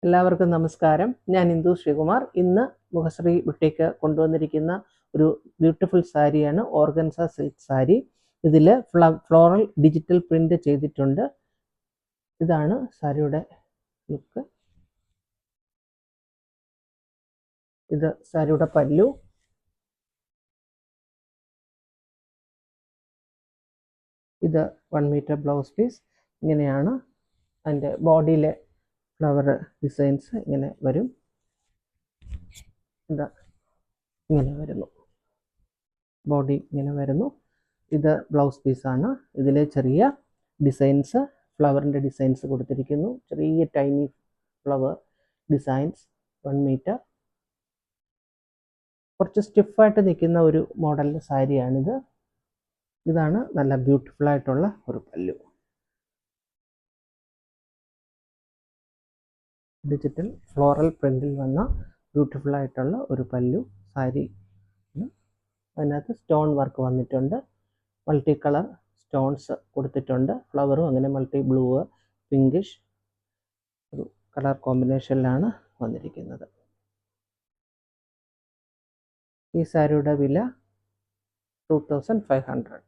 എല്ലാവർക്കും നമസ്കാരം. ഞാൻ ഇന്ദു ശ്രീകുമാർ. ഇന്ന് മുഖശ്രീ ബുട്ടീക്ക് കൊണ്ടുവന്നിരിക്കുന്ന ഒരു ബ്യൂട്ടിഫുൾ സാരിയാണ് ഓർഗൻസ സിൽക്ക് സാരി. ഇതിൽ ഫ്ലോറൽ ഡിജിറ്റൽ പ്രിന്റ് ചെയ്തിട്ടുണ്ട്. ഇതാണ് സാരിയുടെ ലുക്ക്. ഇത് സാരിയുടെ പല്ലു. ഇത് 1 മീറ്റർ ബ്ലൗസ് പീസ്. ഇങ്ങനെയാണ് അതിൻ്റെ ബോഡിയിലെ ഫ്ലവർ ഡിസൈൻസ് ഇങ്ങനെ വരും. ഇതാ ഇങ്ങനെ വരുന്നു, ബോഡി ഇങ്ങനെ വരുന്നു. ഇത് ബ്ലൗസ് പീസാണ്. ഇതിൽ ചെറിയ ഡിസൈൻസ്, ഫ്ലവറിൻ്റെ ഡിസൈൻസ് കൊടുത്തിരിക്കുന്നു. ചെറിയ ടൈനി ഫ്ലവർ ഡിസൈൻസ്. 1 മീറ്റർ. കുറച്ച് സ്റ്റിഫായിട്ട് നിൽക്കുന്ന ഒരു മോഡൽ സാരിയാണിത്. ഇതാണ് നല്ല ബ്യൂട്ടിഫുൾ ആയിട്ടുള്ള ഒരു പല്ലു. ഡിജിറ്റൽ ഫ്ലോറൽ പ്രിന്റിൽ വന്ന ബ്യൂട്ടിഫുൾ ആയിട്ടുള്ള ഒരു പല്ലു സാരി. അതിനകത്ത് സ്റ്റോൺ വർക്ക് വന്നിട്ടുണ്ട്. മൾട്ടി കളർ സ്റ്റോൺസ് കൊടുത്തിട്ടുണ്ട്. ഫ്ലവറും അങ്ങനെ മൾട്ടി ബ്ലൂ, പിങ്കിഷ് ഒരു കളർ കോമ്പിനേഷനിലാണ് വന്നിരിക്കുന്നത്. ഈ സാരിയുടെ വില 2500.